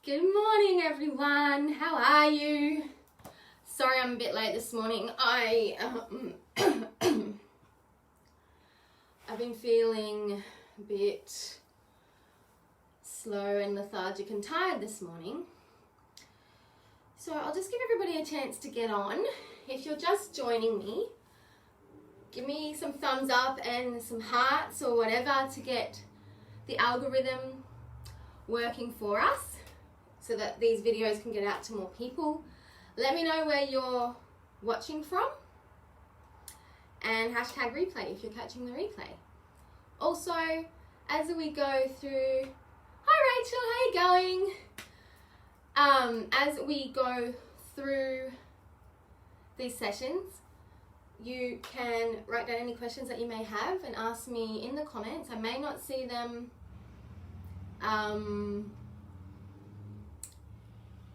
Good morning, everyone. How are you? Sorry I'm a bit late this morning. I've been feeling a bit slow and lethargic and tired this morning. So I'll just give everybody a chance to get on. If you're just joining me, give me some thumbs up and some hearts or whatever to get the algorithm working for us so that these videos can get out to more people. Let me know where you're watching from and hashtag replay if you're catching the replay. Also, as we go through, hi Rachel, how you going? As we go through these sessions, you can write down any questions that you may have and ask me in the comments. I may not see them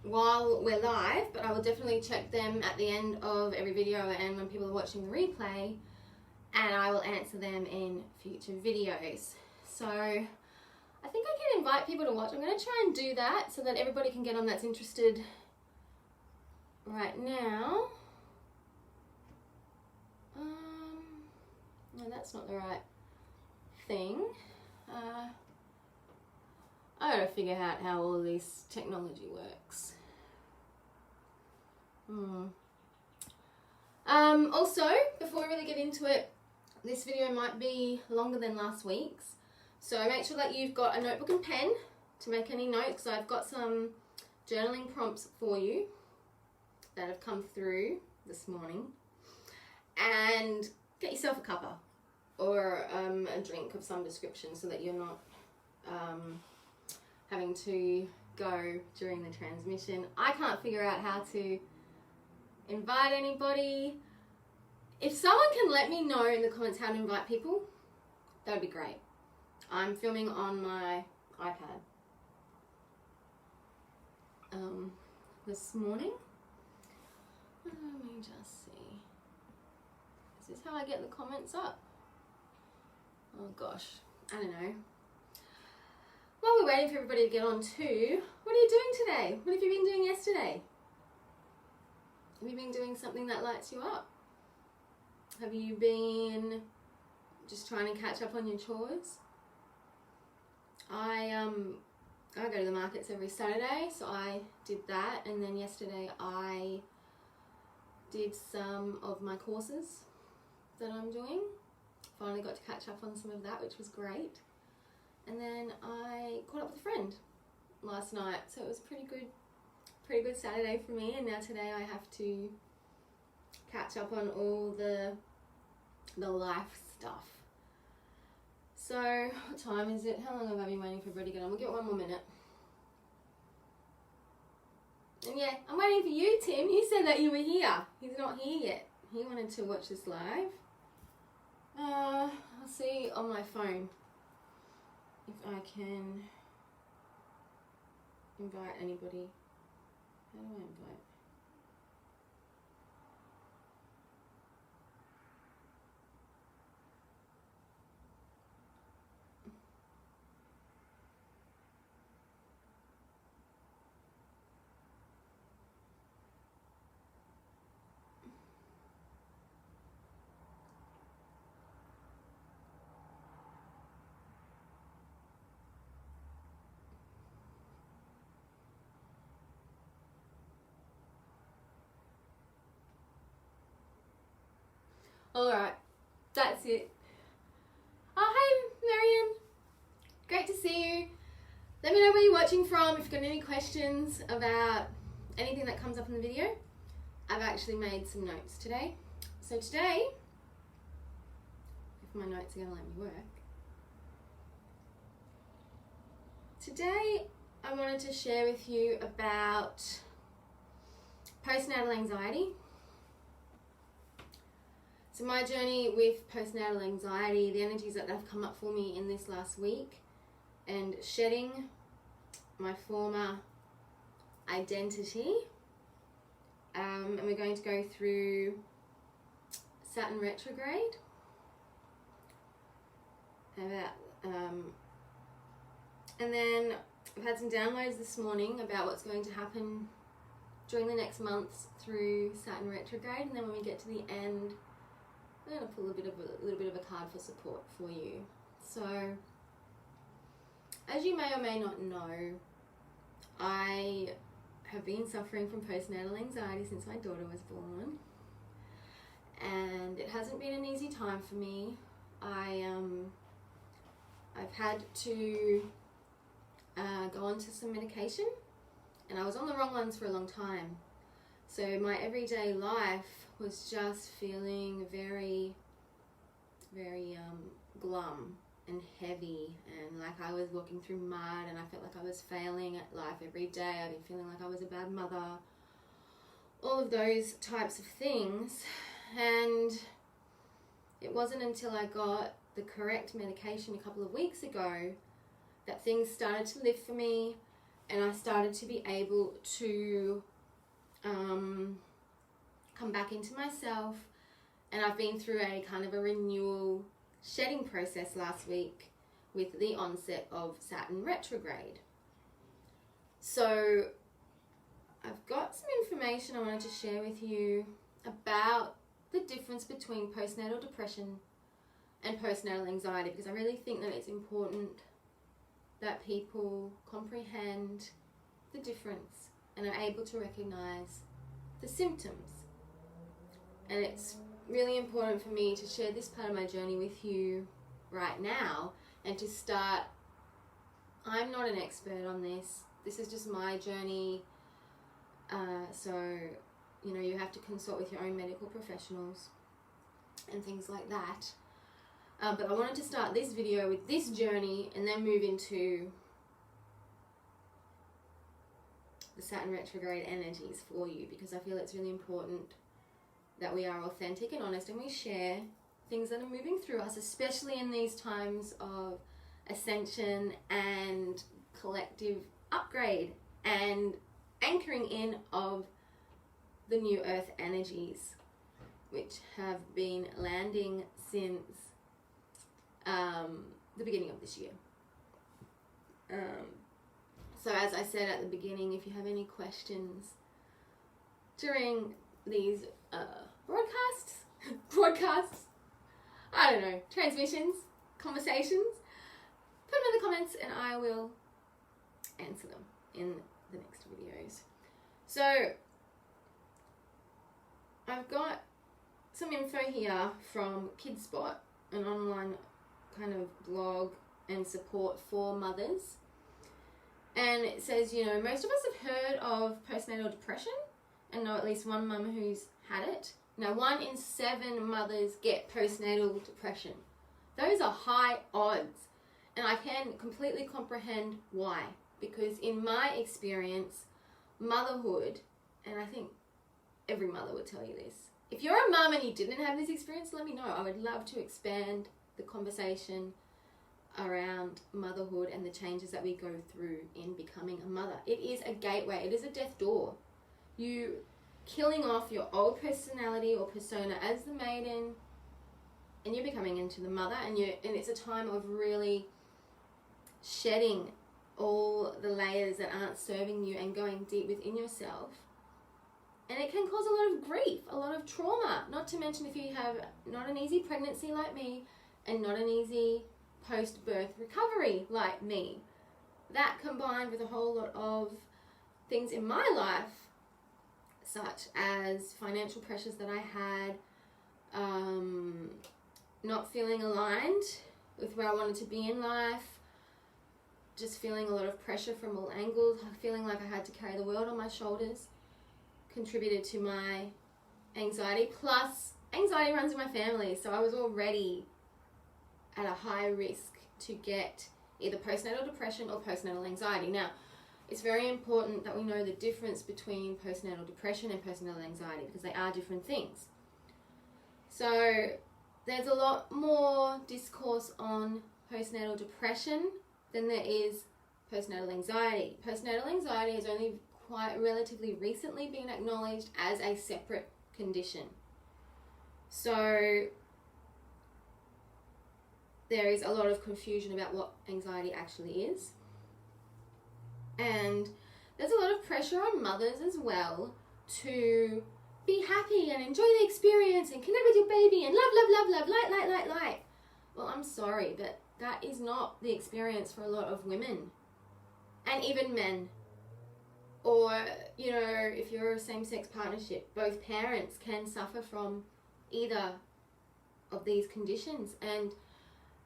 while we're live, but I will definitely check them at the end of every video and when people are watching the replay, and I will answer them in future videos. So I think I can invite people to watch. I'm going to try and do that so that everybody can get on that's interested right now. No, that's not the right thing. I gotta figure out how all this technology works. Also, before we really get into it, this video might be longer than last week's. So make sure that you've got a notebook and pen to make any notes. So I've got some journaling prompts for you that have come through this morning. And get yourself a cuppa or a drink of some description so that you're not having to go during the transmission. I can't figure out how to invite anybody. If someone can let me know in the comments how to invite people, that would be great. I'm filming on my iPad this morning. Let me just see. Is this how I get the comments up? Oh gosh, I don't know. While we're waiting for everybody to get on too, what are you doing today? What have you been doing yesterday? Have you been doing something that lights you up? Have you been just trying to catch up on your chores? I go to the markets every Saturday, so I did that, and then yesterday I did some of my courses that I'm doing. Finally got to catch up on some of that, which was great. And then I caught up with a friend last night, so it was a pretty good Saturday for me. And now today I have to catch up on all the life stuff. So what time is it? How long have I been waiting for everybody to get on? We'll get one more minute. And yeah, I'm waiting for you, Tim. You said that you were here. He's not here yet. He wanted to watch this live. I'll see on my phone if I can invite anybody. How do I invite? Alright, that's it. Oh, hey, Marianne. Great to see you. Let me know where you're watching from. If you've got any questions about anything that comes up in the video. I've actually made some notes today. So today, if my notes are going to let me work. Today, I wanted to share with you about postnatal anxiety. So my journey with postnatal anxiety, the energies that have come up for me in this last week, and shedding my former identity. And we're going to go through Saturn Retrograde, about, and then I've had some downloads this morning about what's going to happen during the next months through Saturn Retrograde, and then when we get to the end, I'm going to pull a little bit of a card for support for you. So, as you may or may not know, I have been suffering from postnatal anxiety since my daughter was born, and it hasn't been an easy time for me. I've had to go onto some medication, and I was on the wrong ones for a long time. So my everyday life was just feeling very, very glum and heavy, and like I was walking through mud, and I felt like I was failing at life every day. I've been feeling like I was a bad mother, all of those types of things. And it wasn't until I got the correct medication a couple of weeks ago that things started to lift for me, and I started to be able to come back into myself. And I've been through a kind of a renewal shedding process last week with the onset of Saturn Retrograde. So I've got some information I wanted to share with you about the difference between postnatal depression and postnatal anxiety, because I really think that it's important that people comprehend the difference and are able to recognize the symptoms. And it's really important for me to share this part of my journey with you right now, and to start, I'm not an expert on this. This is just my journey. So, you know, you have to consult with your own medical professionals and things like that. But I wanted to start this video with this journey and then move into the Saturn retrograde energies for you, because I feel it's really important that we are authentic and honest, and we share things that are moving through us, especially in these times of ascension and collective upgrade and anchoring in of the new earth energies, which have been landing since the beginning of this year. So as I said at the beginning, if you have any questions during these broadcasts, I don't know, transmissions, conversations, put them in the comments and I will answer them in the next videos. So I've got some info here from KidSpot, an online kind of blog and support for mothers. And it says, you know, most of us have heard of postnatal depression and know at least one mum who's had it. Now, 1 in 7 mothers get postnatal depression. Those are high odds. And I can completely comprehend why. Because in my experience, motherhood, and I think every mother would tell you this, if you're a mum and you didn't have this experience, let me know. I would love to expand the conversation around motherhood and the changes that we go through in becoming a mother. It is a gateway. It is a death door. You killing off your old personality or persona as the maiden, and you're becoming into the mother, and it's a time of really shedding all the layers that aren't serving you and going deep within yourself. And it can cause a lot of grief, a lot of trauma, not to mention if you have not an easy pregnancy like me and not an easy post-birth recovery like me. That combined with a whole lot of things in my life, such as financial pressures that I had, not feeling aligned with where I wanted to be in life, just feeling a lot of pressure from all angles, feeling like I had to carry the world on my shoulders, contributed to my anxiety. Plus, anxiety runs in my family, so I was already at a high risk to get either postnatal depression or postnatal anxiety. Now, it's very important that we know the difference between postnatal depression and postnatal anxiety, because they are different things. So there's a lot more discourse on postnatal depression than there is postnatal anxiety. Postnatal anxiety has only quite relatively recently been acknowledged as a separate condition. So there is a lot of confusion about what anxiety actually is. And there's a lot of pressure on mothers as well to be happy and enjoy the experience and connect with your baby and love, light. Well, I'm sorry, but that is not the experience for a lot of women and even men. Or, you know, if you're a same-sex partnership, both parents can suffer from either of these conditions. And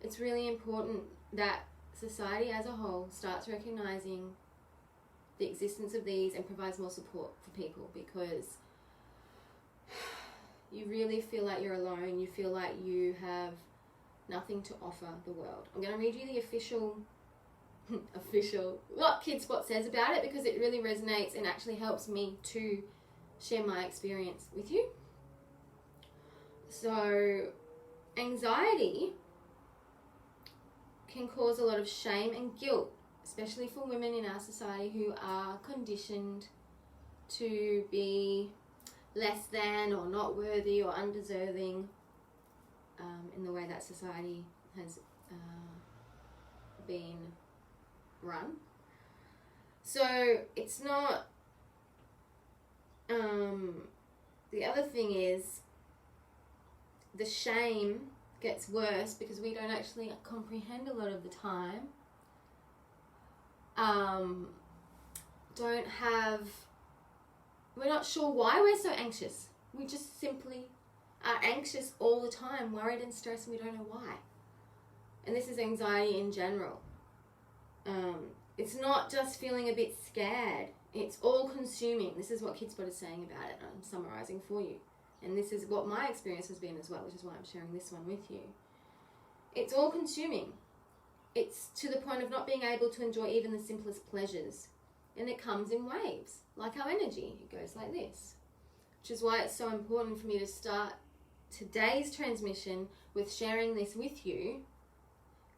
it's really important that society as a whole starts recognizing the existence of these and provides more support for people, because you really feel like you're alone. You feel like you have nothing to offer the world. I'm going to read you the official what KidSpot says about it, because it really resonates and actually helps me to share my experience with you. So, anxiety can cause a lot of shame and guilt, especially for women in our society who are conditioned to be less than or not worthy or undeserving in the way that society has been run. So it's not the other thing is the shame gets worse because we don't actually comprehend a lot of the time. We're not sure why we're so anxious. We just simply are anxious all the time, worried and stressed, and we don't know why. And this is anxiety in general. It's not just feeling a bit scared. It's all consuming. This is what KidSpot is saying about it. I'm summarizing for you. And this is what my experience has been as well, which is why I'm sharing this one with you. It's all consuming. It's to the point of not being able to enjoy even the simplest pleasures. And it comes in waves, like our energy. It goes like this. Which is why it's so important for me to start today's transmission with sharing this with you,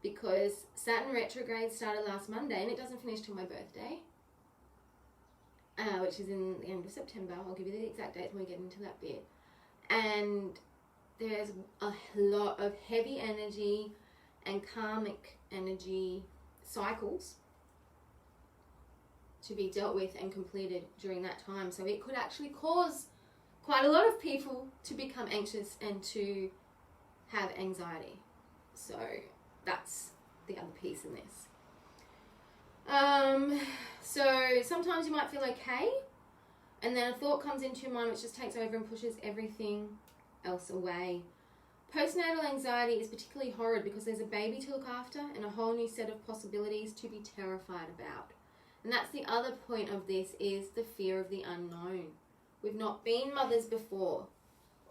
because Saturn Retrograde started last Monday and it doesn't finish till my birthday, which is in the end of September. I'll give you the exact date when we get into that bit. And there's a lot of heavy energy and karmic energy cycles to be dealt with and completed during that time. So it could actually cause quite a lot of people to become anxious and to have anxiety. So that's the other piece in this. So sometimes you might feel okay, and then a thought comes into your mind which just takes over and pushes everything else away. Postnatal anxiety is particularly horrid because there's a baby to look after and a whole new set of possibilities to be terrified about. And that's the other point of this, is the fear of the unknown. We've not been mothers before,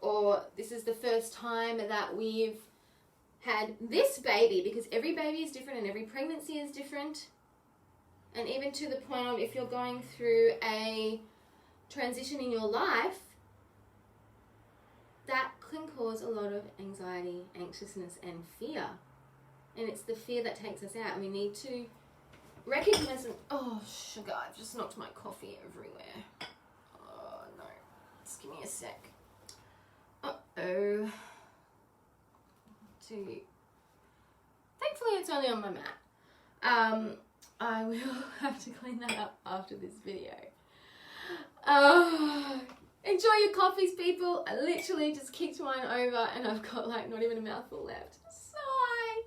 or this is the first time that we've had this baby, because every baby is different and every pregnancy is different. And even to the point of if you're going through a transition in your life, that can cause a lot of anxiety, anxiousness and fear. And it's the fear that takes us out. And we need to recognize and, oh sugar, I've just knocked my coffee everywhere. Oh no, just give me a sec. Uh-oh. Thankfully it's only on my mat. I will have to clean that up after this video. Enjoy your coffees, people. I literally just kicked mine over and I've got like not even a mouthful left. Sigh.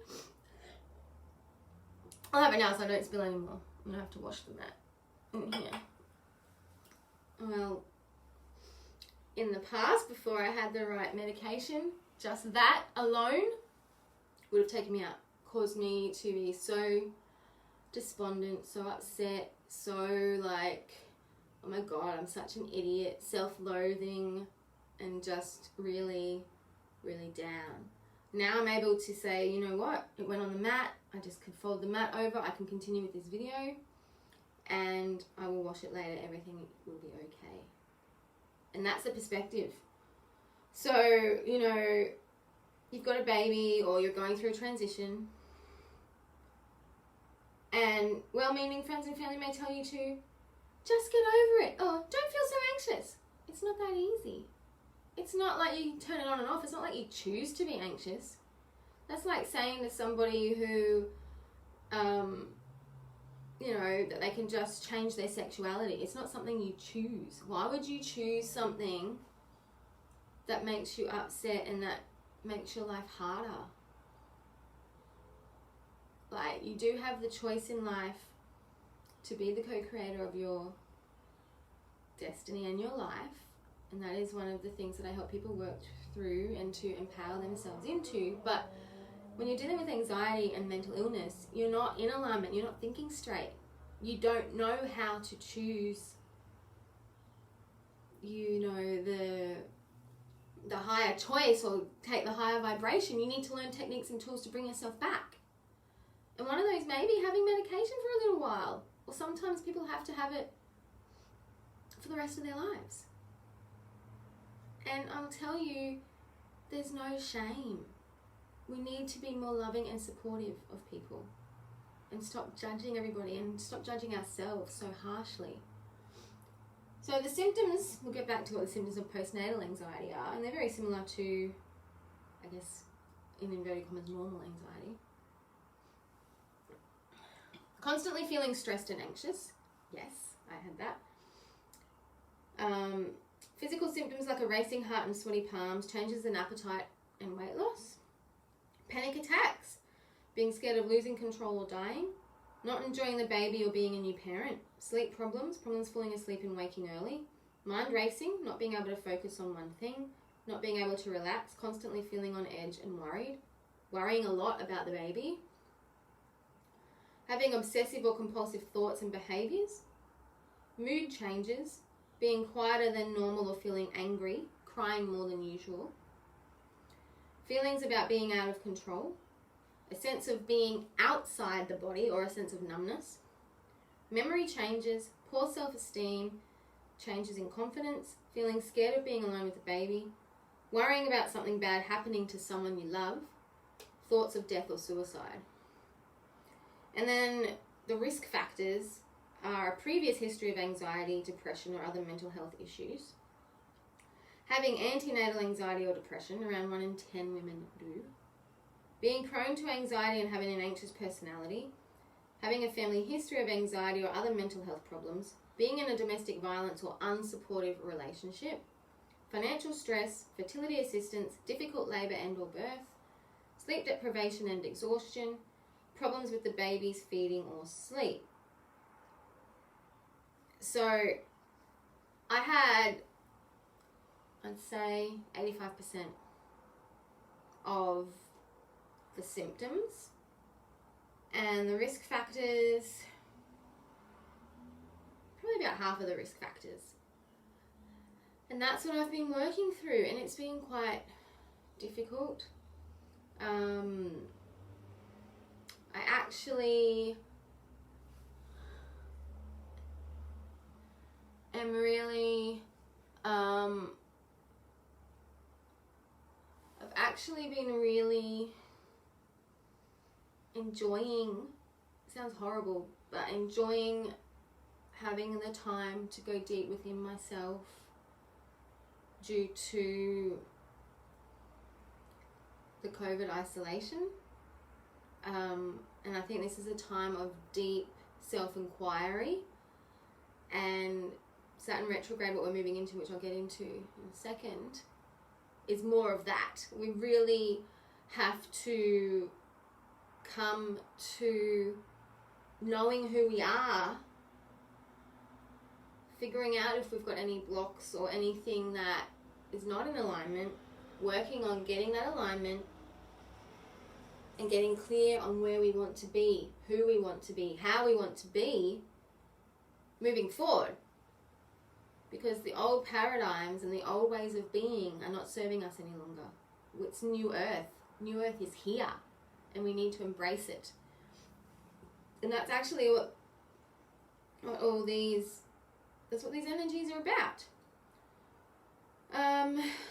I'll have it now so I don't spill anymore. I'm gonna have to wash the mat in here. Well, in the past, before I had the right medication, just that alone would have taken me out, caused me to be so despondent, so upset, so like, oh my god, I'm such an idiot, self-loathing, and just really, really down. Now I'm able to say, you know what, it went on the mat, I just could fold the mat over, I can continue with this video, and I will wash it later, everything will be okay. And that's the perspective. So, you know, you've got a baby or you're going through a transition, and well-meaning friends and family may tell you to just get over it. Oh, don't feel so anxious. It's not that easy. It's not like you turn it on and off. It's not like you choose to be anxious. That's like saying to somebody who you know, that they can just change their sexuality. It's not something you choose. Why would you choose something that makes you upset and that makes your life harder? Like, you do have the choice in life to be the co-creator of your destiny and your life, and that is one of the things that I help people work through and to empower themselves into. But when you're dealing with anxiety and mental illness, you're not in alignment, you're not thinking straight. You don't know how to choose, you know, the higher choice or take the higher vibration. You need to learn techniques and tools to bring yourself back. And one of those may be having medication for a little while. Or sometimes people have to have it for the rest of their lives. And I'll tell you, there's no shame. We need to be more loving and supportive of people. And stop judging everybody and stop judging ourselves so harshly. So the symptoms, we'll get back to what the symptoms of postnatal anxiety are. And they're very similar to, I guess, in inverted commas, normal anxiety. Constantly feeling stressed and anxious. Yes, I had that. Physical symptoms like a racing heart and sweaty palms, changes in appetite and weight loss. Panic attacks, being scared of losing control or dying. Not enjoying the baby or being a new parent. Sleep problems, problems falling asleep and waking early. Mind racing, not being able to focus on one thing. Not being able to relax, constantly feeling on edge and worried. Worrying a lot about the baby. Having obsessive or compulsive thoughts and behaviours. Mood changes, being quieter than normal or feeling angry, crying more than usual. Feelings about being out of control. A sense of being outside the body or a sense of numbness. Memory changes, poor self-esteem, changes in confidence, feeling scared of being alone with the baby, worrying about something bad happening to someone you love, thoughts of death or suicide. And then the risk factors are a previous history of anxiety, depression, or other mental health issues. Having antenatal anxiety or depression, around 1 in 10 women do. Being prone to anxiety and having an anxious personality. Having a family history of anxiety or other mental health problems. Being in a domestic violence or unsupportive relationship. Financial stress, fertility assistance, difficult labour and or birth. Sleep deprivation and exhaustion. Problems with the baby's feeding or sleep. So I had, I'd say 85% of the symptoms, and the risk factors, probably about half of the risk factors. And that's what I've been working through, and it's been quite difficult. I actually am really, I've actually been really enjoying, sounds horrible, but enjoying having the time to go deep within myself due to the COVID isolation. And I think this is a time of deep self-inquiry, and Saturn Retrograde, what we're moving into, which I'll get into in a second, is more of that. We really have to come to knowing who we are, figuring out if we've got any blocks or anything that is not in alignment, working on getting that alignment, and getting clear on where we want to be, who we want to be, how we want to be moving forward. Because the old paradigms and the old ways of being are not serving us any longer. It's new earth. New earth is here, and we need to embrace it. And that's actually what all these, that's what these energies are about.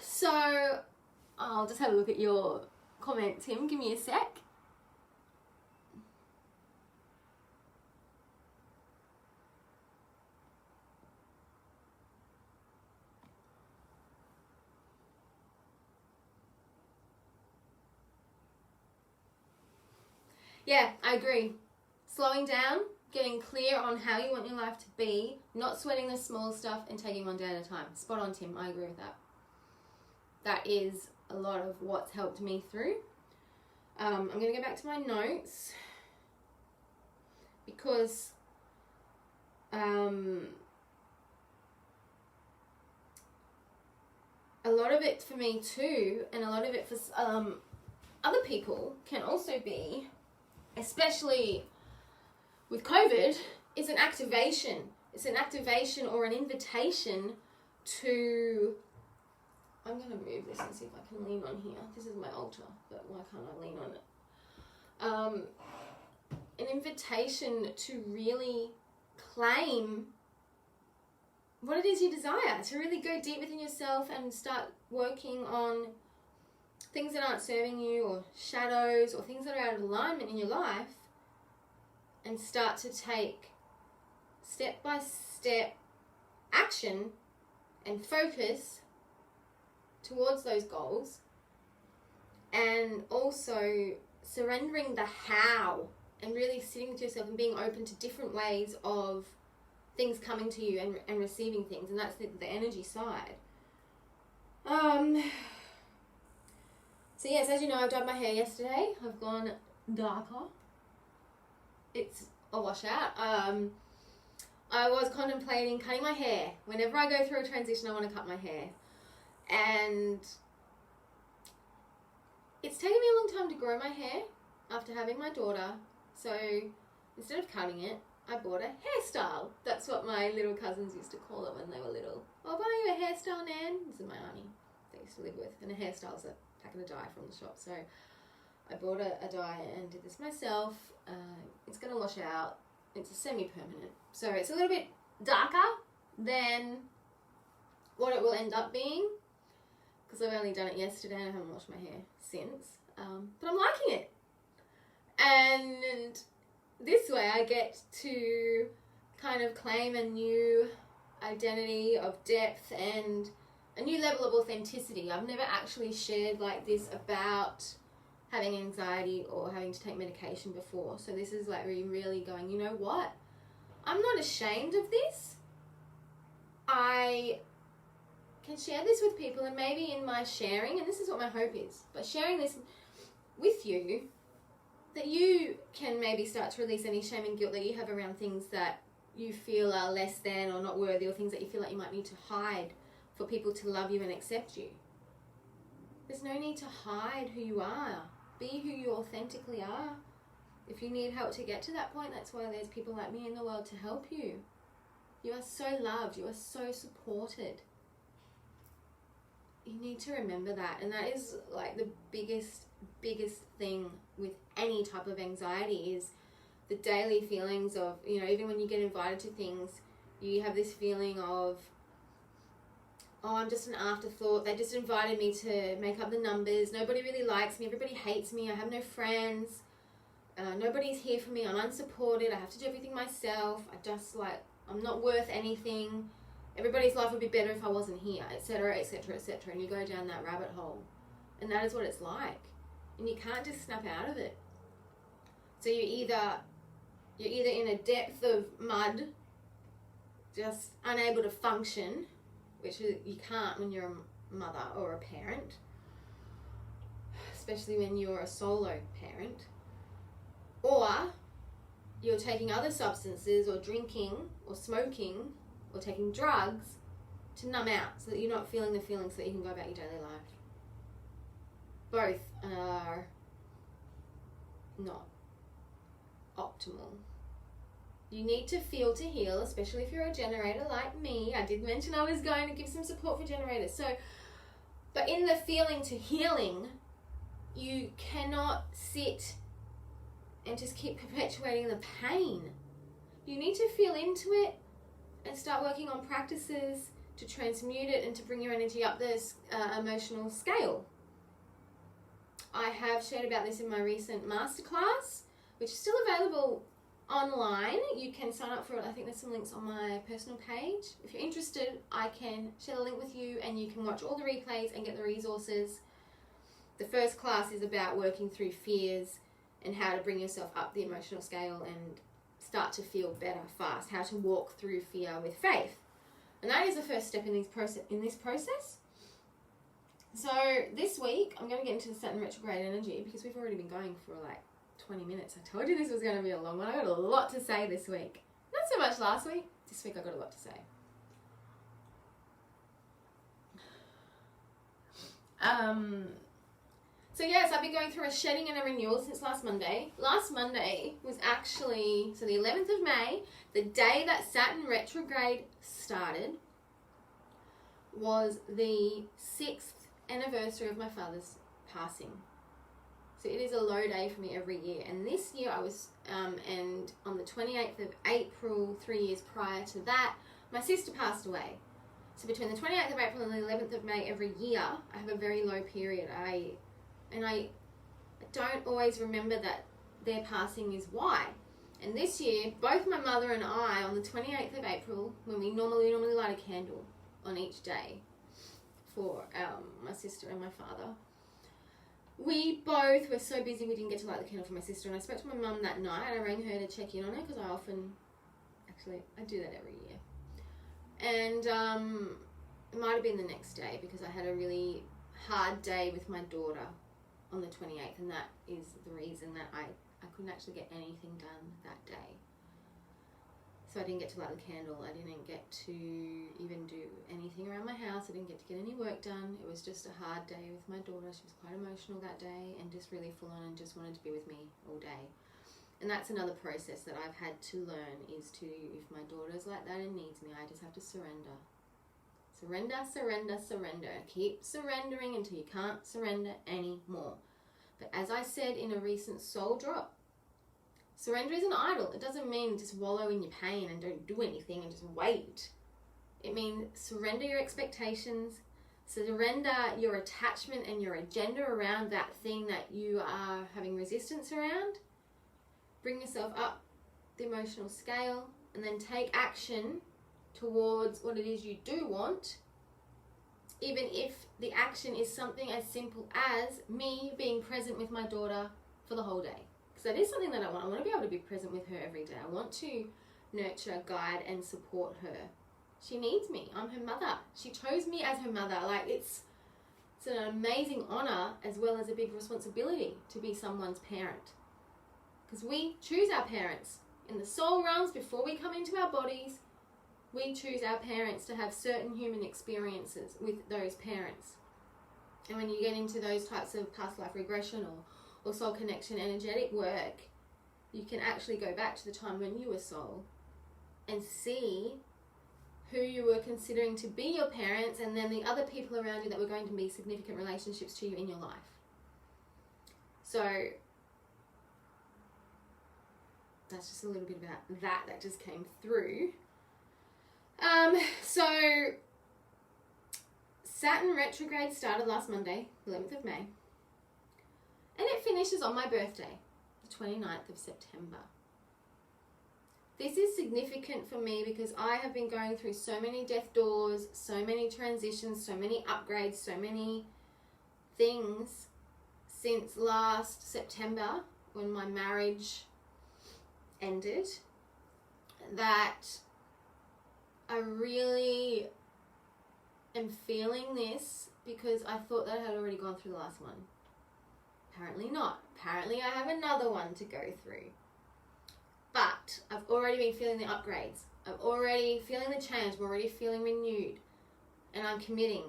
So I'll just have a look at your comment, Tim. Give me a sec. Yeah, I agree. Slowing down getting clear on how you want your life to be, not sweating the small stuff and taking one day at a time. Spot on, Tim. I agree with that. That is a lot of what's helped me through. I'm going to go back to my notes because a lot of it for me too, and a lot of it for other people can also be, especially with COVID, is an activation. It's an activation or an invitation to... I'm going to move this and see if I can lean on here. This is my altar, but why can't I lean on it? An invitation to really claim what it is you desire, to really go deep within yourself and start working on things that aren't serving you, or shadows, or things that are out of alignment in your life, and start to take step-by-step action and focus towards those goals, and also surrendering the how and really sitting with yourself and being open to different ways of things coming to you and receiving things, and that's the energy side. So yes, as you know, I dyed my hair yesterday. I've gone darker. It's a washout. I was contemplating cutting my hair. Whenever I go through a transition, I want to cut my hair. And it's taken me a long time to grow my hair after having my daughter. So instead of cutting it, I bought a hairstyle. That's what my little cousins used to call it when they were little. I'll buy you a hairstyle, Nan. This is my auntie they used to live with. And a hairstyle's a pack of a dye from the shop. So I bought a dye and did this myself. It's going to wash out. It's a semi-permanent. So it's a little bit darker than what it will end up being, because I've only done it yesterday and I haven't washed my hair since. But I'm liking it. And this way I get to kind of claim a new identity of depth and a new level of authenticity. I've never actually shared like this about having anxiety or having to take medication before. So this is like really going, you know what? I'm not ashamed of this. I can share this with people, and maybe in my sharing, and this is what my hope is, by sharing this with you, that you can maybe start to release any shame and guilt that you have around things that you feel are less than or not worthy, or things that you feel like you might need to hide for people to love you and accept you. There's no need to hide who you are. Be who you authentically are. If you need help to get to that point, that's why there's people like me in the world to help you. You are so loved. You are so supported. You need to remember that. And that is like the biggest thing with any type of anxiety, is the daily feelings of, you know, even when you get invited to things, you have this feeling of, oh, I'm just an afterthought. They just invited me to make up the numbers. Nobody really likes me. Everybody hates me. I have no friends. Nobody's here for me. I'm unsupported. I have to do everything myself. I'm not worth anything. Everybody's life would be better if I wasn't here, etc., etc., etc. And you go down that rabbit hole. And that is what it's like. And you can't just snap out of it. So you're either in a depth of mud, just unable to function, which you can't when you're a mother or a parent, especially when you're a solo parent, or you're taking other substances or drinking or smoking or taking drugs to numb out so that you're not feeling the feelings so that you can go about your daily life. Both are not optimal. You need to feel to heal, especially if you're a generator like me. I did mention I was going to give some support for generators. But in the feeling to healing, you cannot sit and just keep perpetuating the pain. You need to feel into it and start working on practices to transmute it and to bring your energy up this emotional scale. I have shared about this in my recent masterclass, which is still available online. You can sign up for it. I think there's some links on my personal page. If you're interested, I can share the link with you and you can watch all the replays and get the resources. The first class is about working through fears and how to bring yourself up the emotional scale and start to feel better fast, how to walk through fear with faith. And that is the first step in this process. So this week, I'm going to get into the Saturn Retrograde energy because we've already been going for like 20 minutes. I told you this was going to be a long one. I got a lot to say this week. Not so much last week. This week I got a lot to say. So yes, I've been going through a shedding and a renewal since last Monday. Last Monday was actually, so the 11th of May, the day that Saturn Retrograde started, was the 6th anniversary of my father's passing. So it is a low day for me every year. And this year I was, and on the 28th of April, 3 years prior to that, my sister passed away. So between the 28th of April and the 11th of May every year, I have a very low period. I don't always remember that their passing is why. And this year, both my mother and I, on the 28th of April, when we normally light a candle on each day for my sister and my father, we both were so busy we didn't get to light the candle for my sister. And I spoke to my mum that night. I rang her to check in on her because I do that every year. And it might have been the next day because I had a really hard day with my daughter on the 28th, and that is the reason that I couldn't actually get anything done that day. So I didn't get to light the candle. I didn't get to even do anything around my house. I didn't get to get any work done. It was just a hard day with my daughter. She was quite emotional that day and just really full on and just wanted to be with me all day. And that's another process that I've had to learn is to, if my daughter's like that and needs me, I just have to surrender. Surrender, surrender, surrender. Keep surrendering until you can't surrender anymore. But as I said in a recent soul drop, surrender isn't idle. It doesn't mean just wallow in your pain and don't do anything and just wait. It means surrender your expectations, surrender your attachment and your agenda around that thing that you are having resistance around. Bring yourself up the emotional scale and then take action towards what it is you do want, even if the action is something as simple as me being present with my daughter for the whole day. Because that is something that I want. I want to be able to be present with her every day. I want to nurture, guide, and support her. She needs me. I'm her mother. She chose me as her mother. Like, it's an amazing honor as well as a big responsibility to be someone's parent. Because we choose our parents. In the soul realms, before we come into our bodies, we choose our parents to have certain human experiences with those parents. And when you get into those types of past life regression or soul connection energetic work, you can actually go back to the time when you were soul and see who you were considering to be your parents and then the other people around you that were going to be significant relationships to you in your life. So that's just a little bit about that just came through. So Saturn Retrograde started last Monday, 11th of May, and it finishes on my birthday, the 29th of September. This is significant for me because I have been going through so many death doors, so many transitions, so many upgrades, so many things since last September when my marriage ended, that I really am feeling this because I thought that I had already gone through the last one. Apparently not. Apparently I have another one to go through. But I've already been feeling the upgrades. I'm already feeling the change. I'm already feeling renewed. And I'm committing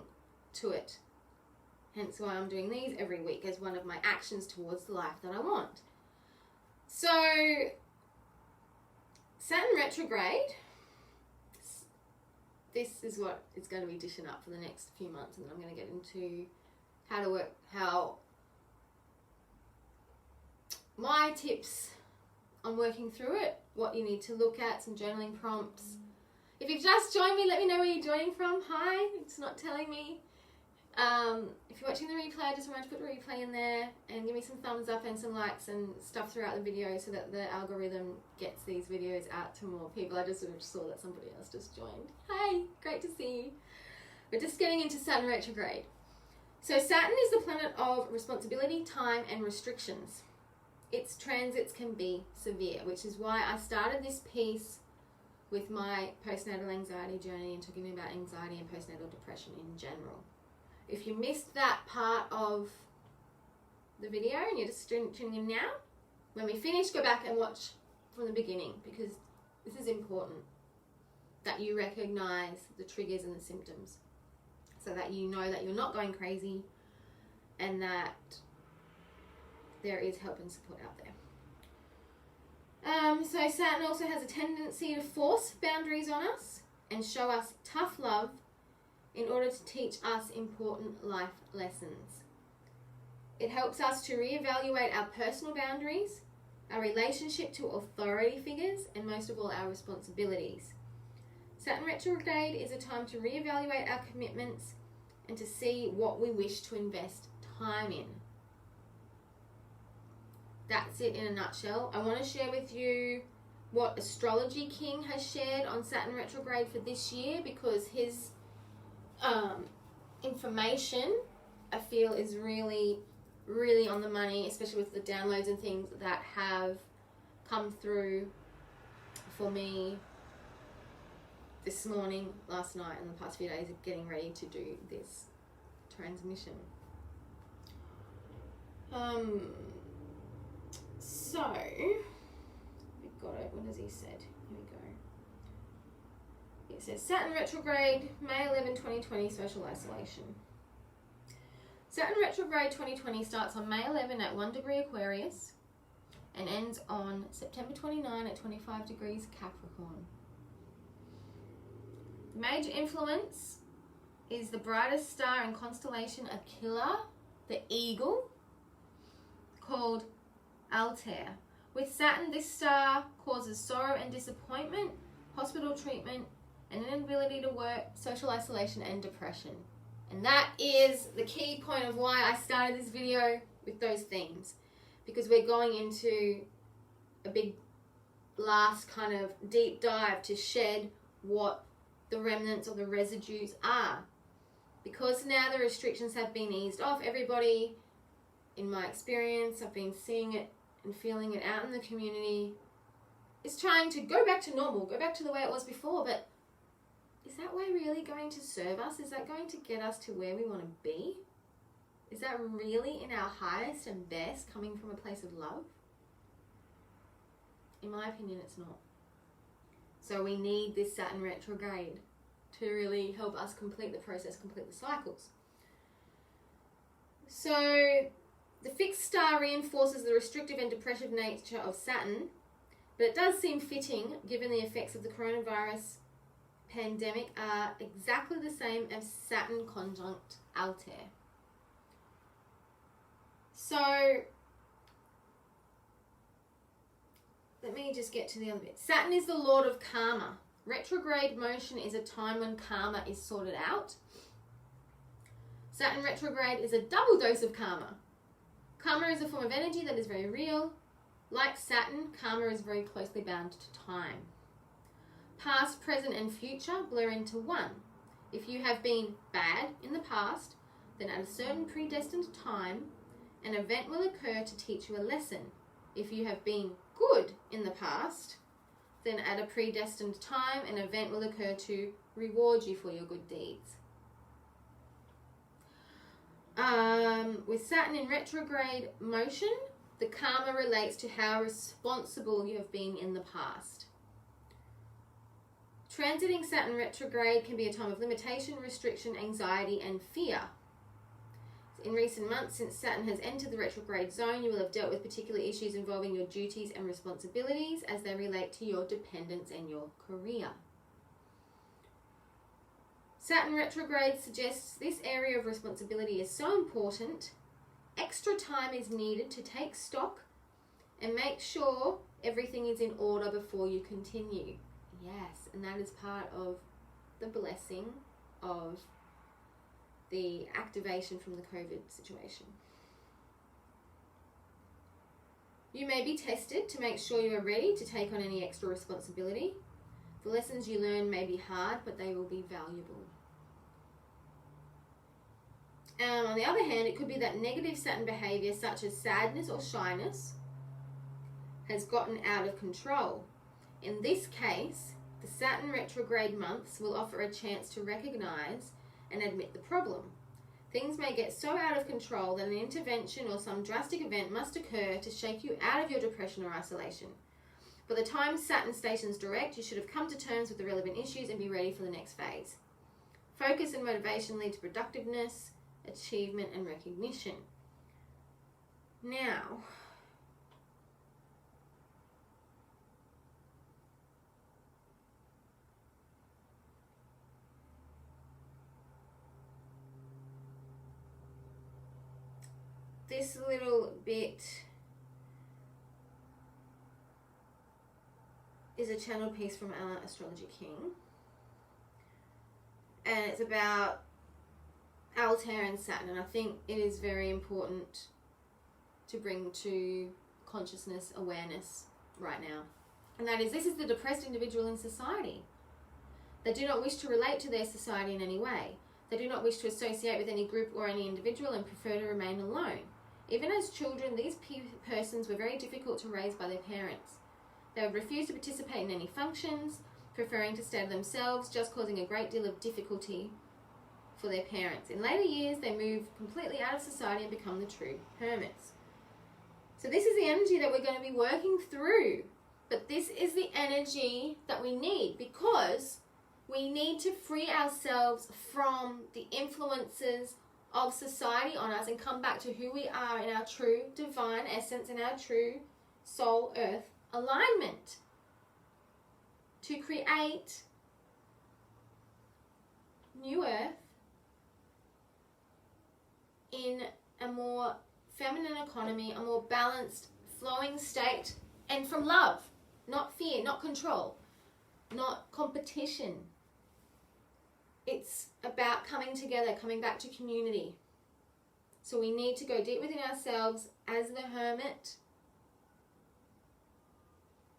to it. Hence why I'm doing these every week as one of my actions towards the life that I want. So, Saturn Retrograde, this is what it's going to be dishing up for the next few months, and then I'm going to get into how my tips on working through it, what you need to look at, some journaling prompts. If you've just joined me, let me know where you're joining from. Hi, it's not telling me. If you're watching the replay, I just want to put the replay in there and give me some thumbs up and some likes and stuff throughout the video so that the algorithm gets these videos out to more people. I just sort of saw that somebody else just joined. Hi, great to see you. We're just getting into Saturn Retrograde. So Saturn is the planet of responsibility, time, and restrictions. its transits can be severe, which is why I started this piece with my postnatal anxiety journey and talking about anxiety and postnatal depression in general. If you missed that part of the video and you're just tuning in now, when we finish, go back and watch from the beginning, because this is important that you recognize the triggers and the symptoms so that you know that you're not going crazy and that there is help and support out there. So Saturn also has a tendency to force boundaries on us and show us tough love in order to teach us important life lessons. It helps us to reevaluate our personal boundaries, our relationship to authority figures, and most of all, our responsibilities. Saturn Retrograde is a time to reevaluate our commitments and to see what we wish to invest time in. That's it in a nutshell. I want to share with you what Astrology King has shared on Saturn Retrograde for this year, because his information, I feel, is really, really on the money, especially with the downloads and things that have come through for me this morning, last night, and the past few days of getting ready to do this transmission. So, we've got it. What has he said? Here we go. It says Saturn Retrograde, May 11, 2020, social isolation. Saturn Retrograde 2020 starts on May 11 at 1 degree Aquarius and ends on September 29 at 25 degrees Capricorn. The major influence is the brightest star in constellation Aquila, the eagle, called Altair. With Saturn, this star causes sorrow and disappointment, hospital treatment, an inability to work, social isolation, and depression. And that is the key point of why I started this video with those themes, because we're going into a big last kind of deep dive to shed what the remnants or the residues are. Because now the restrictions have been eased off, everybody, in my experience, I've been seeing it and feeling it out in the community, is trying to go back to normal, go back to the way it was before. But is that way really going to serve us? Is that going to get us to where we want to be? Is that really in our highest and best, coming from a place of love? In my opinion, it's not. So we need this Saturn retrograde to really help us complete the process, complete the cycles. So the fixed star reinforces the restrictive and depressive nature of Saturn, but it does seem fitting given the effects of the coronavirus pandemic are exactly the same as Saturn conjunct Altair. So let me just get to the other bit. Saturn is the lord of karma. Retrograde motion is a time when karma is sorted out. Saturn retrograde is a double dose of karma. Karma is a form of energy that is very real. Like Saturn, karma is very closely bound to time. Past, present, and future blur into one. If you have been bad in the past, then at a certain predestined time, an event will occur to teach you a lesson. If you have been good in the past, then at a predestined time, an event will occur to reward you for your good deeds. With Saturn in retrograde motion, the karma relates to how responsible you have been in the past. Transiting Saturn retrograde can be a time of limitation, restriction, anxiety, and fear. In recent months, since Saturn has entered the retrograde zone, you will have dealt with particular issues involving your duties and responsibilities as they relate to your dependents and your career. Saturn retrograde suggests this area of responsibility is so important, extra time is needed to take stock and make sure everything is in order before you continue. Yes, and that is part of the blessing of the activation from the COVID situation. You may be tested to make sure you are ready to take on any extra responsibility. The lessons you learn may be hard, but they will be valuable. On the other hand, it could be that negative Saturn behavior, such as sadness or shyness, has gotten out of control. In this case, the Saturn retrograde months will offer a chance to recognize and admit the problem. Things may get so out of control that an intervention or some drastic event must occur to shake you out of your depression or isolation. By the time Saturn stations direct, you should have come to terms with the relevant issues and be ready for the next phase. Focus and motivation lead to productiveness, achievement, and recognition. Now, this little bit is a channel piece from our Astrology King, and it's about Altair and Saturn, and I think it is very important to bring to consciousness awareness right now, and that is, this is the depressed individual in society. They do not wish to relate to their society in any way. They do not wish to associate with any group or any individual and prefer to remain alone. Even as children, these persons were very difficult to raise by their parents. They would refuse to participate in any functions, preferring to stay to themselves, just causing a great deal of difficulty for their parents. In later years, they move completely out of society and become the true hermits. So this is the energy that we're going to be working through. But this is the energy that we need, because we need to free ourselves from the influences of society on us and come back to who we are in our true divine essence, in our true soul earth alignment, to create new earth in a more feminine economy, a more balanced, flowing state, and from love, not fear, not control, not competition. It's about coming together, coming back to community. So we need to go deep within ourselves as the hermit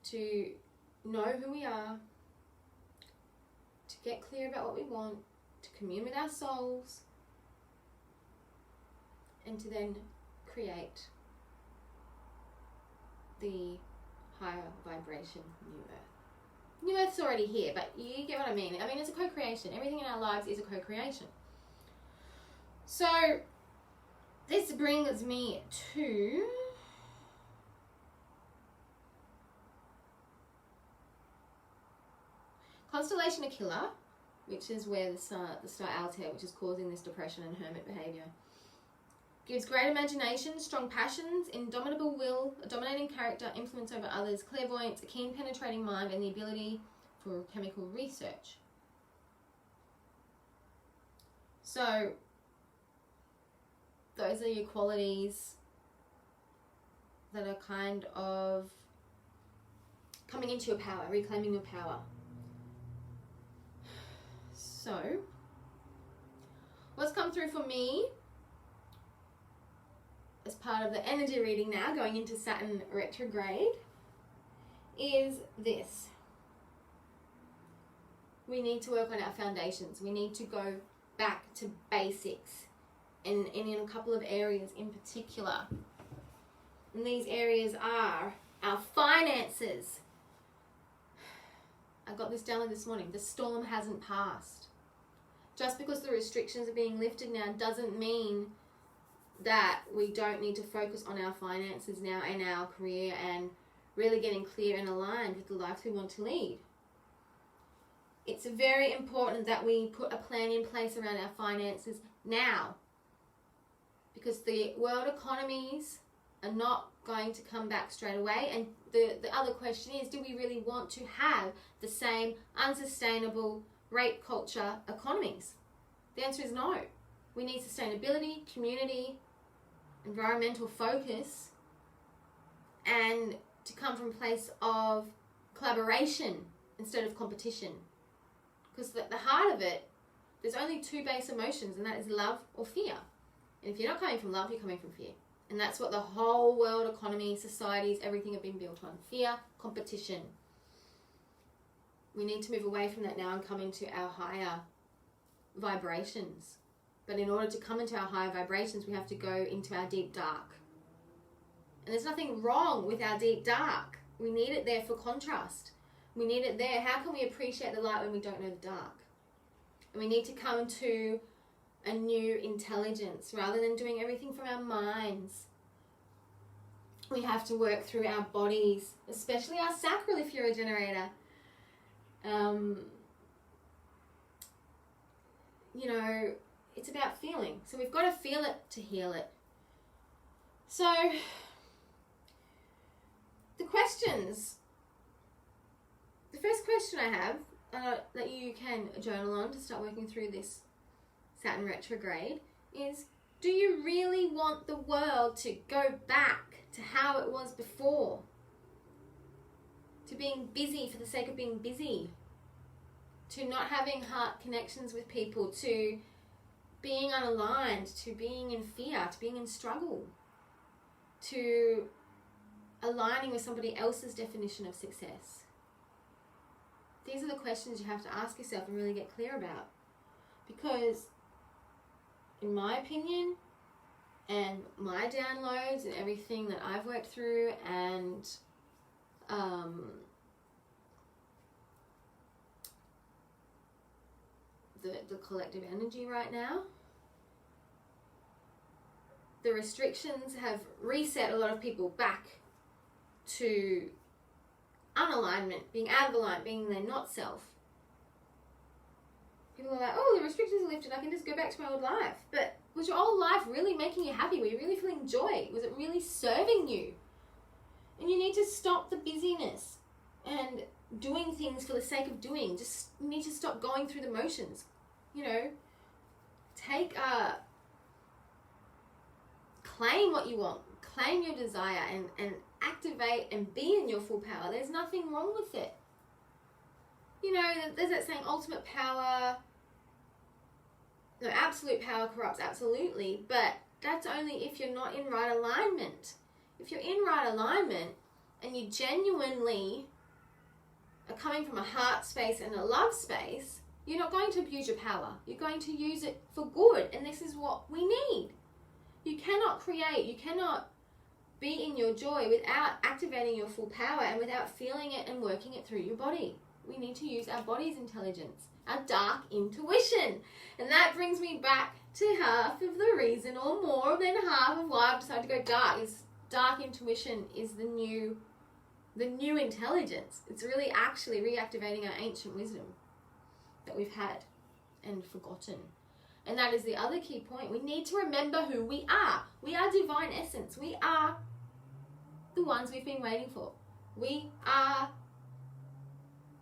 to know who we are, to get clear about what we want, to commune with our souls, and to then create the higher vibration new earth. New earth's already here, but you get what I mean. I mean, it's a co-creation. Everything in our lives is a co-creation. So this brings me to Constellation Aquila, which is where the star Altair, which is causing this depression and hermit behavior, gives great imagination, strong passions, indomitable will, a dominating character, influence over others, clairvoyance, a keen penetrating mind, and the ability for chemical research. So those are your qualities that are kind of coming into your power, reclaiming your power. So what's come through for me as part of the energy reading now, going into Saturn retrograde, is this. We need to work on our foundations. We need to go back to basics in a couple of areas in particular. And these areas are our finances. I got this down this morning. The storm hasn't passed. Just because the restrictions are being lifted now doesn't mean that we don't need to focus on our finances now and our career and really getting clear and aligned with the life we want to lead. It's very important that we put a plan in place around our finances now, because the world economies are not going to come back straight away. And the other question is, do we really want to have the same unsustainable rape culture economies? The answer is no. We need sustainability, community, environmental focus, and to come from a place of collaboration instead of competition. Because at the heart of it, there's only two base emotions, and that is love or fear. And if you're not coming from love, you're coming from fear. And that's what the whole world economy, societies, everything have been built on. Fear, competition. We need to move away from that now and come into our higher vibrations. But in order to come into our higher vibrations, we have to go into our deep dark. And there's nothing wrong with our deep dark. We need it there for contrast. We need it there. How can we appreciate the light when we don't know the dark? And we need to come to a new intelligence rather than doing everything from our minds. We have to work through our bodies, especially our sacral if you're a generator. You know, it's about feeling. So we've got to feel it to heal it. So the questions. The first question I have that you can journal on to start working through this Saturn retrograde is, do you really want the world to go back to how it was before? To being busy for the sake of being busy? To not having heart connections with people? To being unaligned? To being in fear? To being in struggle? To aligning with somebody else's definition of success? These are the questions you have to ask yourself and really get clear about. Because, in my opinion, and my downloads and everything that I've worked through, and the collective energy right now, the restrictions have reset a lot of people back to unalignment, being out of alignment, being their not self. People are like, oh, the restrictions are lifted, I can just go back to my old life. But was your old life really making you happy? Were you really feeling joy? Was it really serving you? And you need to stop the busyness and doing things for the sake of doing. You need to stop going through the motions. You know, claim what you want, claim your desire, and activate and be in your full power. There's nothing wrong with it. You know, there's that saying, ultimate power, no, absolute power corrupts, absolutely, but that's only if you're not in right alignment. If you're in right alignment and you genuinely are coming from a heart space and a love space, you're not going to abuse your power. You're going to use it for good, and this is what we need. You cannot create, you cannot be in your joy without activating your full power and without feeling it and working it through your body. We need to use our body's intelligence, our dark intuition. And that brings me back to half of the reason, or more than half of why I've decided to go dark, is dark intuition is the new intelligence. It's really actually reactivating our ancient wisdom that we've had and forgotten. And that is the other key point. We need to remember who we are. We are divine essence. We are the ones we've been waiting for. We are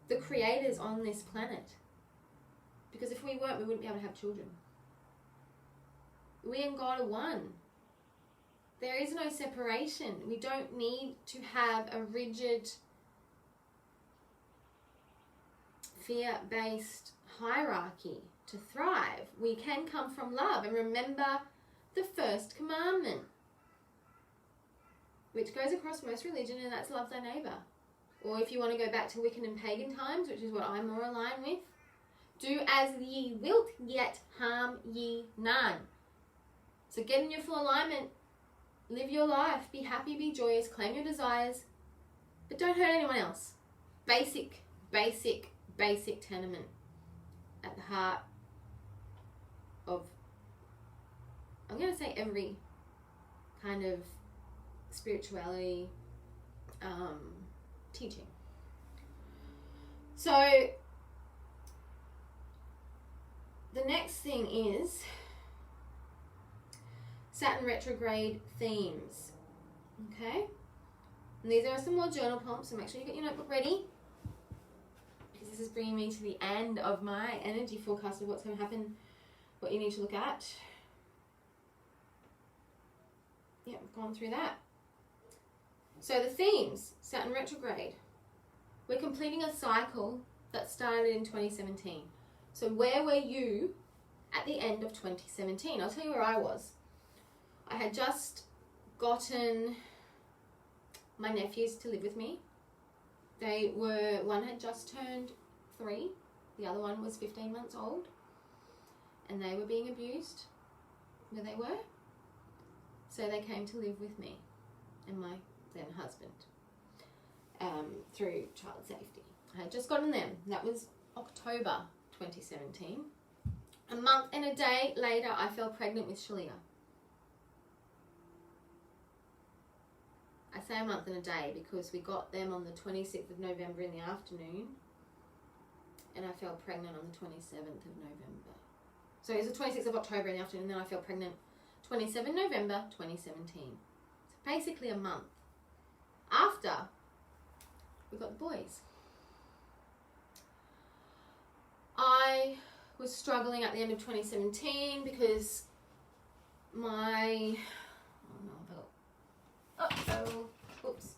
the creators on this planet. Because if we weren't, we wouldn't be able to have children. We and God are one. There is no separation. We don't need to have a rigid, fear-based hierarchy to thrive. We can come from love and remember the first commandment, which goes across most religion, and that's love thy neighbour. Or if you want to go back to Wiccan and pagan times, which is what I'm more aligned with, do as ye wilt, yet harm ye none. So get in your full alignment, live your life, be happy, be joyous, claim your desires, but don't hurt anyone else. Basic tenement at the heart of, I'm going to say, every kind of spirituality teaching. So the next thing is Saturn retrograde themes. Okay? And these are some more journal prompts, so make sure you get your notebook ready, because this is bringing me to the end of my energy forecast of what's going to happen, what you need to look at. Yeah, we've gone through that. So the themes, Saturn retrograde. We're completing a cycle that started in 2017. So where were you at the end of 2017? I'll tell you where I was. I had just gotten my nephews to live with me. One had just turned 3, the other one was 15 months old, and they were being abused where they were. So they came to live with me and my then husband. through child safety. I had just gotten them. That was October 2017. A month and a day later, I fell pregnant with Shalia. I say a month and a day because we got them on the 26th of November in the afternoon, and I fell pregnant on the 27th of November. So it was the 26th of October in the afternoon, and then I fell pregnant 27 November 2017. So basically a month after we got the boys. I was struggling at the end of 2017 because oops.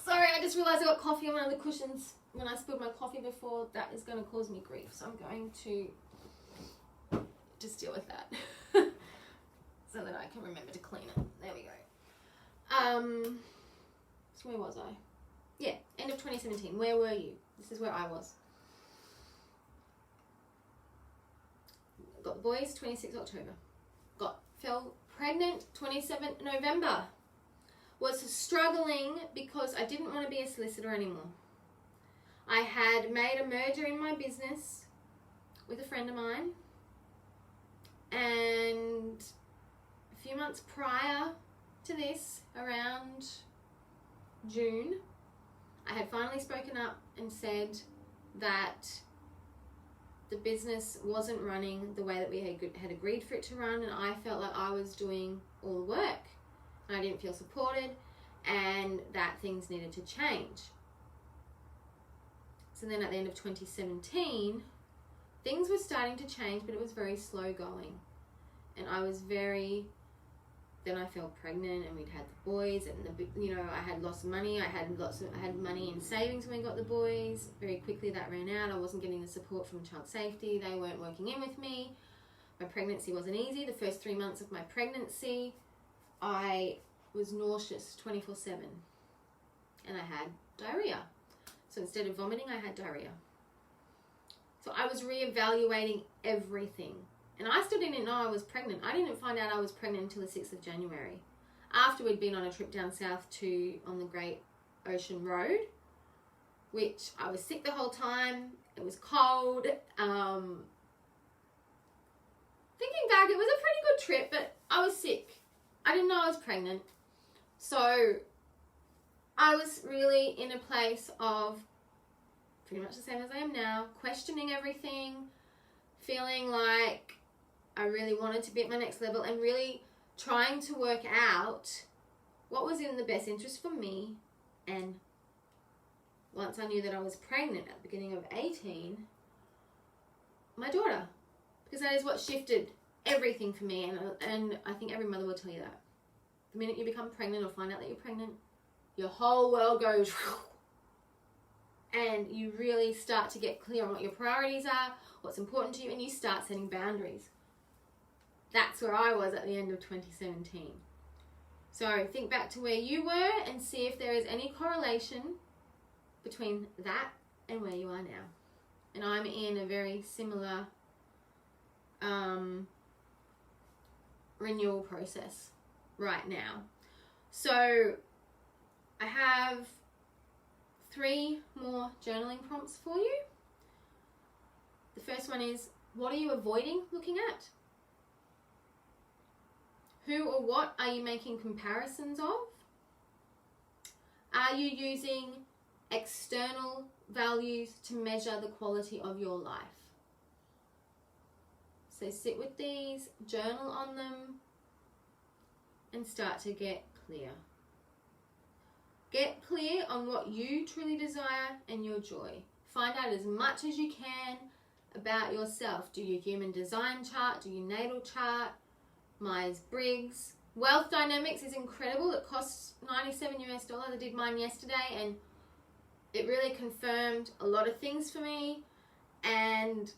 Sorry, I just realised I got coffee on one of the cushions when I spilled my coffee before. That is going to cause me grief, so I'm going to just deal with that so that I can remember to clean it. There we go. So where was I? Yeah, end of 2017. Where were you? This is where I was. Got the boys 26th October. Fell pregnant 27th November. Was struggling because I didn't want to be a solicitor anymore. I had made a merger in my business with a friend of mine, and a few months prior to this, around June, I had finally spoken up and said that the business wasn't running the way that we had agreed for it to run, and I felt like I was doing all the work and I didn't feel supported, and that things needed to change. So then at the end of 2017, things were starting to change, but it was very slow going. And then I fell pregnant, and we'd had the boys, and I had lost money. I had money in savings when we got the boys. Very quickly that ran out. I wasn't getting the support from child safety. They weren't working in with me. My pregnancy wasn't easy. The first 3 months of my pregnancy, I was nauseous 24/7, and I had diarrhea. So instead of vomiting, I had diarrhea. So I was reevaluating everything. And I still didn't know I was pregnant. I didn't find out I was pregnant until the 6th of January. After we'd been on a trip down south on the Great Ocean Road, which I was sick the whole time. It was cold. Thinking back, it was a pretty good trip, but I was sick. I didn't know I was pregnant. So I was really in a place of pretty much the same as I am now, questioning everything, feeling like I really wanted to be at my next level, and really trying to work out what was in the best interest for me. And once I knew that I was pregnant at the beginning of 18, my daughter, because that is what shifted everything for me. And I think every mother will tell you that. The minute you become pregnant or find out that you're pregnant, your whole world goes, and you really start to get clear on what your priorities are, what's important to you, and you start setting boundaries. That's where I was at the end of 2017. So think back to where you were and see if there is any correlation between that and where you are now. And I'm in a very similar renewal process right now. So I have 3 more journaling prompts for you. The first one is, what are you avoiding looking at? Who or what are you making comparisons of? Are you using external values to measure the quality of your life? So sit with these, journal on them, and start to get clear. Get clear on what you truly desire and your joy. Find out as much as you can about yourself. Do your human design chart, do your natal chart, Myers-Briggs. Wealth Dynamics is incredible. It costs $97 US. I did mine yesterday, and it really confirmed a lot of things for me, and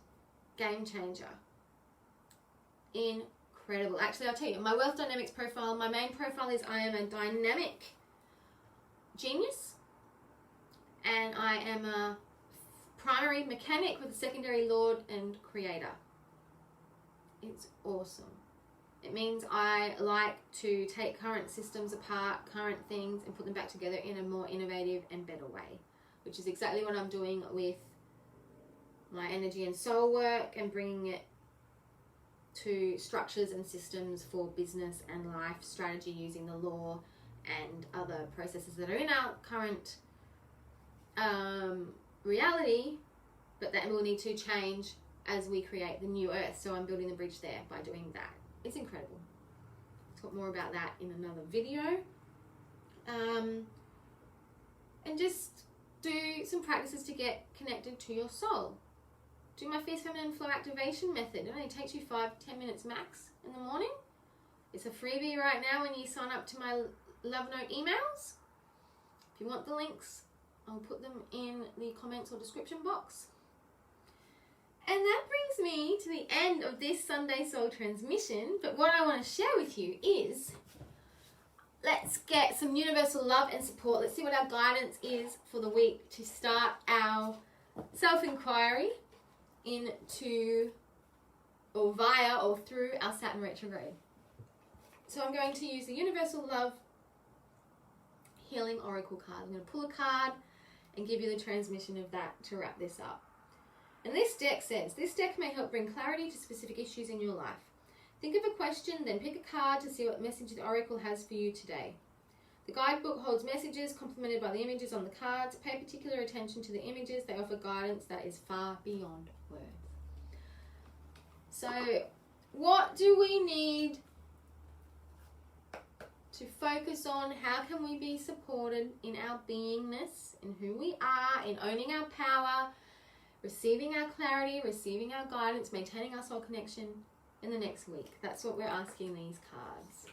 game changer. Incredible. Actually, I'll tell you, my Wealth Dynamics profile, my main profile is I am a dynamic genius, and I am a primary mechanic with a secondary lord and creator. It's awesome. It means I like to take current systems apart, current things, and put them back together in a more innovative and better way, which is exactly what I'm doing with my energy and soul work and bringing it to structures and systems for business and life strategy using the law and other processes that are in our current reality, but that will need to change as we create the new earth. So I'm building the bridge there by doing that. It's incredible. I'll talk more about that in another video. And just do some practices to get connected to your soul. Do my Fierce Feminine Flow Activation method. It only takes you 5-10 minutes max in the morning. It's a freebie right now when you sign up to my Love Note emails. If you want the links, I'll put them in the comments or description box. And that brings me to the end of this Sunday Soul transmission. But what I want to share with you is, let's get some universal love and support. Let's see what our guidance is for the week to start our self-inquiry into or via or through our Saturn Retrograde. So I'm going to use the Universal Love Healing Oracle card. I'm going to pull a card and give you the transmission of that to wrap this up. And this deck says, this deck may help bring clarity to specific issues in your life. Think of a question, then pick a card to see what message the Oracle has for you today. The guidebook holds messages complemented by the images on the cards. Pay particular attention to the images. They offer guidance that is far beyond words. So, what do we need to focus on? How can we be supported in our beingness, in who we are, in owning our power, receiving our clarity, receiving our guidance, maintaining our soul connection in the next week? That's what we're asking these cards.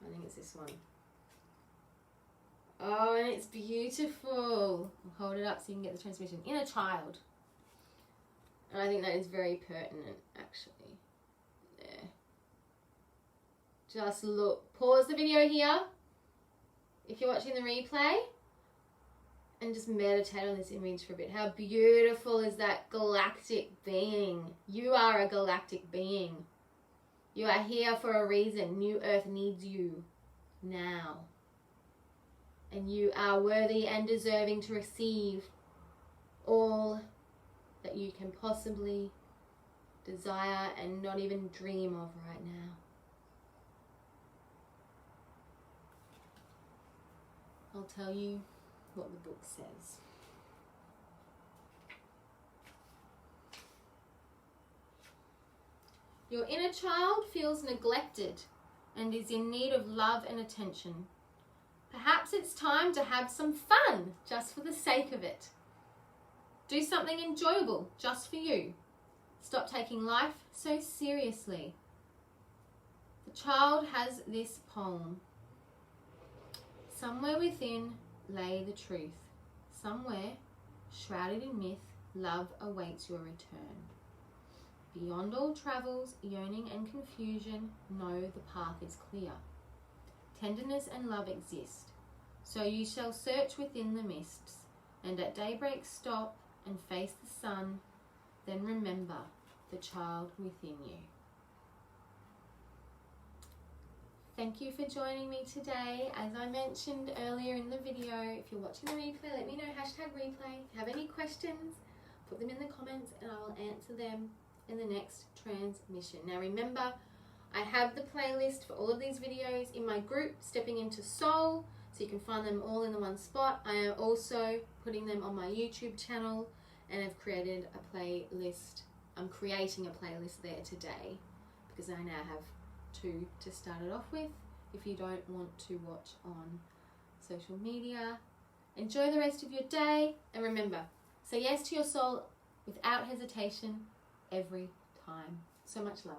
I think it's this one. Oh, and it's beautiful. I'll hold it up so you can get the transmission. Inner child. And I think that is very pertinent, actually. There. Just look. Pause the video here if you're watching the replay and just meditate on this image for a bit. How beautiful is that galactic being? You are a galactic being. You are here for a reason. New Earth needs you now. And you are worthy and deserving to receive all that you can possibly desire and not even dream of right now. I'll tell you what the book says. Your inner child feels neglected and is in need of love and attention. Perhaps it's time to have some fun just for the sake of it. Do something enjoyable just for you. Stop taking life so seriously. The child has this poem. Somewhere within lay the truth. Somewhere, shrouded in myth, love awaits your return. Beyond all travels, yearning and confusion, know the path is clear. Tenderness and love exist. So you shall search within the mists, and at daybreak stop and face the sun, then remember the child within you. Thank you for joining me today. As I mentioned earlier in the video, if you're watching the replay, let me know, #replay. If you have any questions, put them in the comments and I will answer them in the next transmission. Now remember, I have the playlist for all of these videos in my group, Stepping Into Soul, so you can find them all in the one spot. I am also putting them on my YouTube channel and I've created a playlist. I'm creating a playlist there today because I now have 2 to start it off with if you don't want to watch on social media. Enjoy the rest of your day, and remember, say yes to your soul without hesitation every time. So much love.